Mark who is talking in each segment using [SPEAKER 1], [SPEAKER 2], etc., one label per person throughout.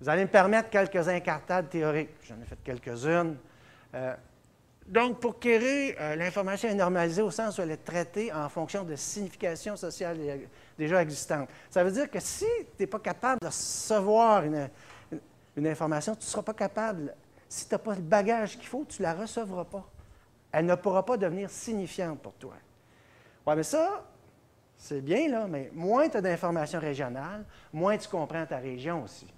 [SPEAKER 1] Vous allez me permettre quelques incartades théoriques. J'en ai fait quelques-unes. Donc, pour quérir, l'information est normalisée au sens où elle est traitée en fonction de significations sociales déjà existantes. Ça veut dire que si tu n'es pas capable de recevoir une information, tu ne seras pas capable. Si tu n'as pas le bagage qu'il faut, tu ne la recevras pas. Elle ne pourra pas devenir signifiante pour toi. Oui, mais ça, c'est bien, là, mais moins tu as d'informations régionales, moins tu comprends ta région aussi.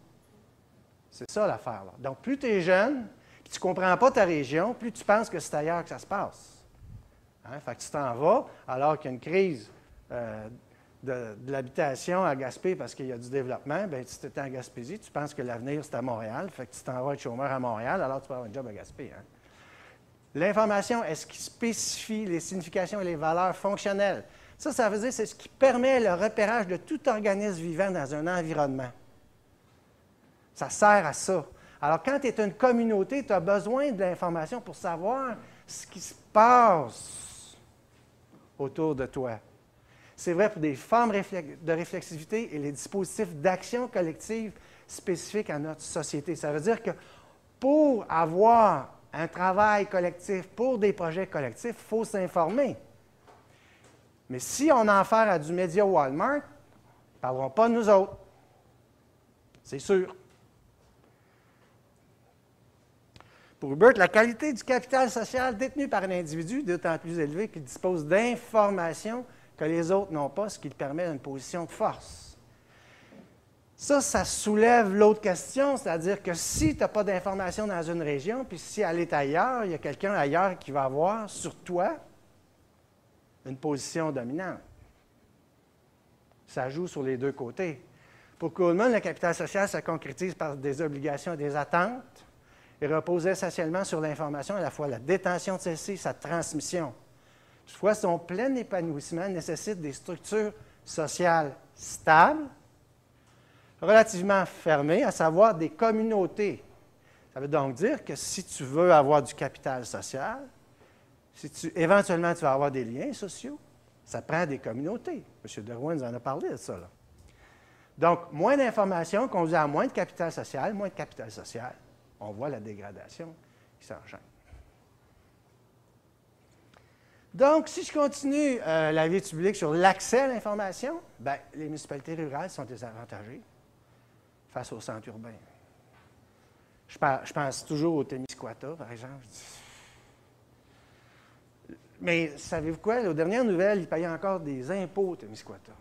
[SPEAKER 1] C'est ça l'affaire, là. Donc, plus tu es jeune, puis tu ne comprends pas ta région, plus tu penses que c'est ailleurs que ça se passe. Hein? Fait que tu t'en vas, alors qu'il y a une crise de l'habitation à Gaspé parce qu'il y a du développement, bien, si tu étais en Gaspésie, tu penses que l'avenir, c'est à Montréal, fait que tu t'en vas être chômeur à Montréal, alors tu peux avoir un job à Gaspé. Hein? L'information, est-ce qui spécifie les significations et les valeurs fonctionnelles? Ça veut dire c'est ce qui permet le repérage de tout organisme vivant dans un environnement. Ça sert à ça. Alors, quand tu es une communauté, tu as besoin de l'information pour savoir ce qui se passe autour de toi. C'est vrai pour des formes de réflexivité et les dispositifs d'action collective spécifiques à notre société. Ça veut dire que pour avoir un travail collectif, pour des projets collectifs, il faut s'informer. Mais si on a affaire à du média Walmart, ils ne parleront pas de nous autres. C'est sûr. Pour Hubert, la qualité du capital social détenu par un individu est d'autant plus élevée qu'il dispose d'informations que les autres n'ont pas, ce qui lui permet une position de force. Ça soulève l'autre question, c'est-à-dire que si tu n'as pas d'informations dans une région, puis si elle est ailleurs, il y a quelqu'un ailleurs qui va avoir sur toi une position dominante. Ça joue sur les deux côtés. Pour Kuhlman, le capital social se concrétise par des obligations et des attentes et repose essentiellement sur l'information, à la fois la détention de celle-ci et sa transmission. Toutefois, son plein épanouissement nécessite des structures sociales stables, relativement fermées, à savoir des communautés. Ça veut donc dire que si tu veux avoir du capital social, éventuellement tu vas avoir des liens sociaux, ça prend des communautés. M. Derouin nous en a parlé de ça, là. Donc, moins d'informations conduit à moins de capital social, on voit la dégradation qui s'enchaîne. Donc, si je continue la vie publique sur l'accès à l'information, bien, les municipalités rurales sont désavantagées face au centre urbain. Je pense toujours au Témiscouata, par exemple. Mais savez-vous quoi? Aux dernières nouvelles, ils payaient encore des impôts au Témiscouata.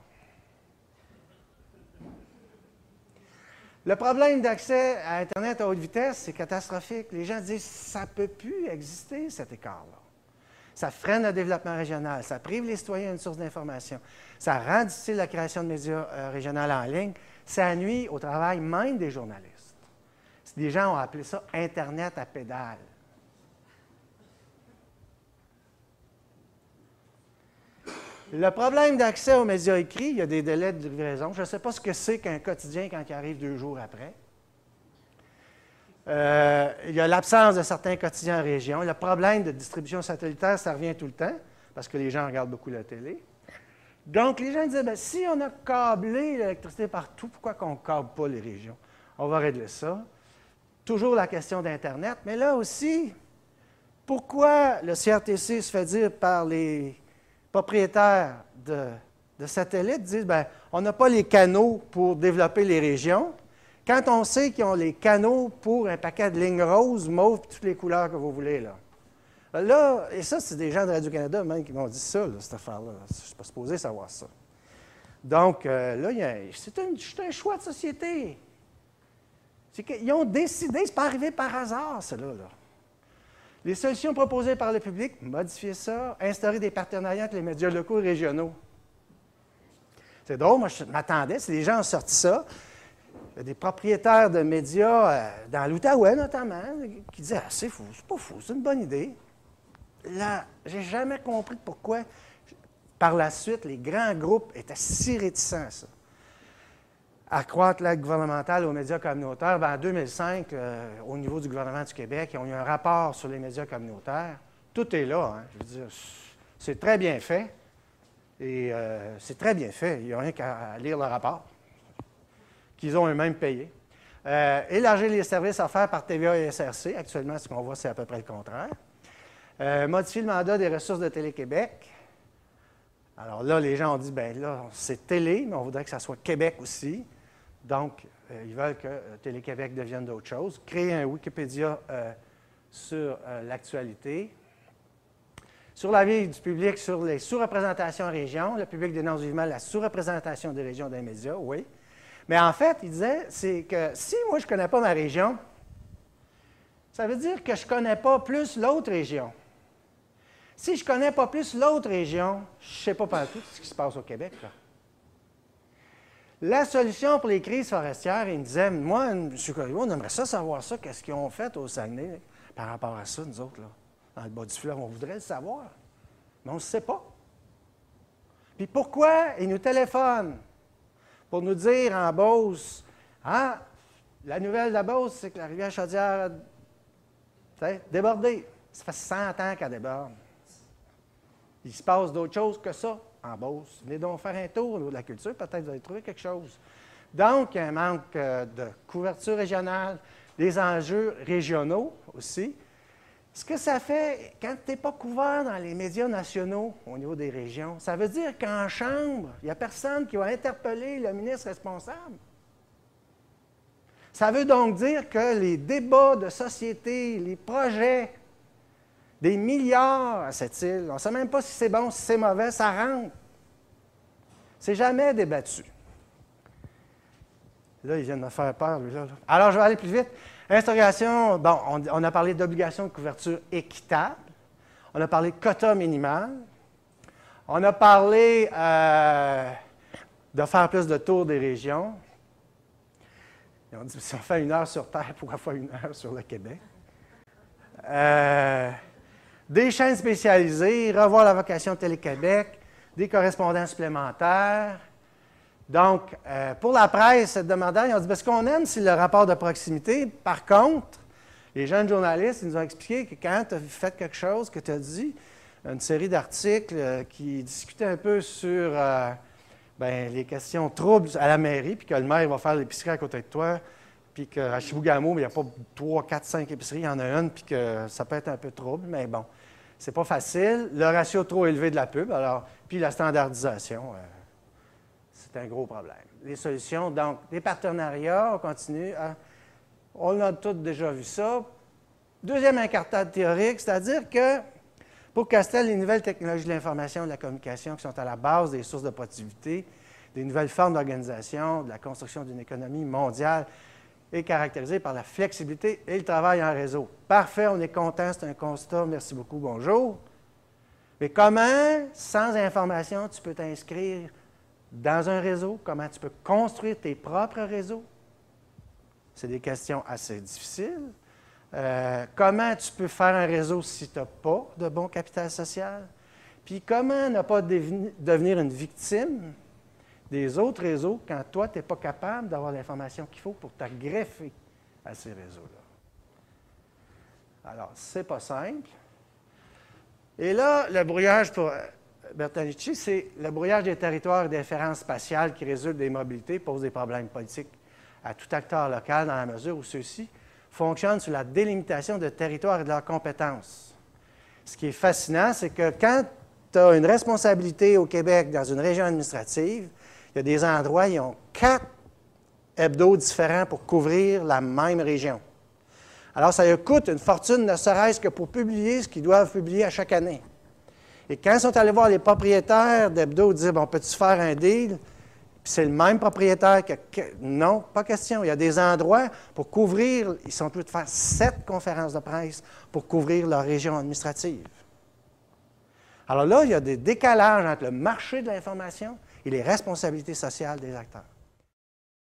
[SPEAKER 1] Le problème d'accès à Internet à haute vitesse, c'est catastrophique. Les gens disent ça ne peut plus exister, cet écart-là. Ça freine le développement régional, ça prive les citoyens d'une source d'information, ça rend difficile la création de médias régionaux en ligne, ça nuit au travail même des journalistes. Des gens ont appelé ça « Internet à pédale ». Le problème d'accès aux médias écrits, il y a des délais de livraison. Je ne sais pas ce que c'est qu'un quotidien quand il arrive 2 jours après. Il y a l'absence de certains quotidiens en région. Le problème de distribution satellitaire, ça revient tout le temps, parce que les gens regardent beaucoup la télé. Donc, les gens disaient, bien, si on a câblé l'électricité partout, pourquoi qu'on ne câble pas les régions? On va régler ça. Toujours la question d'Internet. Mais là aussi, pourquoi le CRTC se fait dire par les propriétaires de satellites disent, bien, on n'a pas les canaux pour développer les régions, quand on sait qu'ils ont les canaux pour un paquet de lignes roses, mauves, toutes les couleurs que vous voulez, là. Là, et ça, c'est des gens de Radio-Canada même qui m'ont dit ça, là, cette affaire-là. Je ne suis pas supposé savoir ça. Donc, là, c'est un choix de société. C'est qu'ils ont décidé, ce n'est pas arrivé par hasard, cela, là. Les solutions proposées par le public, modifier ça, instaurer des partenariats entre les médias locaux et régionaux. C'est drôle, moi, je m'attendais, si les gens ont sorti ça, il y a des propriétaires de médias, dans l'Outaouais notamment, qui disaient « Ah, c'est fou, c'est pas fou, c'est une bonne idée. » Là, j'ai jamais compris pourquoi, par la suite, les grands groupes étaient si réticents à ça. Accroître l'aide gouvernementale aux médias communautaires. Bien, en 2005, au niveau du gouvernement du Québec, ils ont eu un rapport sur les médias communautaires. Tout est là. Hein. Je veux dire, c'est très bien fait. Et c'est très bien fait. Il n'y a rien qu'à lire le rapport qu'ils ont eux-mêmes payé. Élargir les services offerts par TVA et SRC. Actuellement, ce qu'on voit, c'est à peu près le contraire. Modifier le mandat des ressources de Télé-Québec. Alors là, les gens ont dit, bien là, c'est Télé, mais on voudrait que ça soit Québec aussi. Donc, ils veulent que Télé-Québec devienne d'autres choses. Créer un Wikipédia sur l'actualité. Sur l'avis du public sur les sous-représentations en région, le public dénonce vivement la sous-représentation des régions dans les médias, oui. Mais en fait, il disait, c'est que si moi, je ne connais pas ma région, ça veut dire que je ne connais pas plus l'autre région. Si je ne connais pas plus l'autre région, je ne sais pas partout ce qui se passe au Québec, là. La solution pour les crises forestières, il me disait, moi, M. Corriveau, on aimerait ça savoir ça, qu'est-ce qu'ils ont fait au Saguenay par rapport à ça, nous autres, là. Dans le bas du fleuve, on voudrait le savoir, mais on ne le sait pas. Puis pourquoi ils nous téléphonent pour nous dire en Beauce, ah, la nouvelle de la Beauce, c'est que la rivière Chaudière a débordé. Ça fait 100 ans qu'elle déborde. Il se passe d'autres choses que ça en Beauce. Venez donc faire un tour au niveau de la culture, peut-être vous allez trouver quelque chose. Donc, il y a un manque de couverture régionale, des enjeux régionaux aussi. Ce que ça fait, quand tu n'es pas couvert dans les médias nationaux au niveau des régions, ça veut dire qu'en Chambre, il n'y a personne qui va interpeller le ministre responsable. Ça veut donc dire que les débats de société, les projets, des milliards à cette île, on ne sait même pas si c'est bon, si c'est mauvais, ça rentre. C'est jamais débattu. Là, il vient de me faire peur, lui, là. Alors, je vais aller plus vite. Instauration, bon, on a parlé d'obligation de couverture équitable. On a parlé de quota minimal. On a parlé de faire plus de tours des régions. Et on dit, si on fait 1 heure sur Terre, pourquoi faire 1 heure sur le Québec? Des chaînes spécialisées, revoir la vocation de Télé-Québec, des correspondants supplémentaires. Donc, pour la presse, cette demandant, ils ont dit, bien, ce qu'on aime, c'est le rapport de proximité. Par contre, les jeunes journalistes, ils nous ont expliqué que quand tu as fait quelque chose, que tu as dit, une série d'articles qui discutaient un peu sur les questions troubles à la mairie, puis que le maire va faire l'épicerie à côté de toi, puis qu'à Chibougamau, il n'y a pas 3, 4, 5 épiceries, il y en a une, puis que ça peut être un peu trouble, mais bon, c'est pas facile. Le ratio trop élevé de la pub, alors, puis la standardisation, c'est un gros problème. Les solutions, donc, les partenariats, on continue. On a tous déjà vu ça. Deuxième incartade théorique, c'est-à-dire que pour Castel, les nouvelles technologies de l'information et de la communication qui sont à la base des sources de productivité, des nouvelles formes d'organisation, de la construction d'une économie mondiale est caractérisée par la flexibilité et le travail en réseau. Parfait, on est content, c'est un constat, merci beaucoup, bonjour. Mais comment, sans information, tu peux t'inscrire dans un réseau? Comment tu peux construire tes propres réseaux? C'est des questions assez difficiles. Comment tu peux faire un réseau si tu n'as pas de bon capital social? Puis comment ne pas devenir une victime des autres réseaux quand toi, tu n'es pas capable d'avoir l'information qu'il faut pour te greffer à ces réseaux-là? Alors, c'est pas simple. Et là, le brouillage pour Bertolucci, c'est le brouillage des territoires et des différences spatiales qui résultent des mobilités pose des problèmes politiques à tout acteur local dans la mesure où ceux-ci fonctionnent sur la délimitation de territoires et de leurs compétences. Ce qui est fascinant, c'est que quand tu as une responsabilité au Québec dans une région administrative, il y a des endroits, ils ont 4 hebdos différents pour couvrir la même région. Alors, ça leur coûte une fortune, ne serait-ce que pour publier ce qu'ils doivent publier à chaque année. Et quand ils sont allés voir les propriétaires d'hebdos, ils disaient, bon, peux-tu faire un deal? Puis c'est le même propriétaire que... Non, pas question. Il y a des endroits pour couvrir, ils sont obligés de faire 7 conférences de presse pour couvrir leur région administrative. Alors là, il y a des décalages entre le marché de l'information et les responsabilités sociales des acteurs.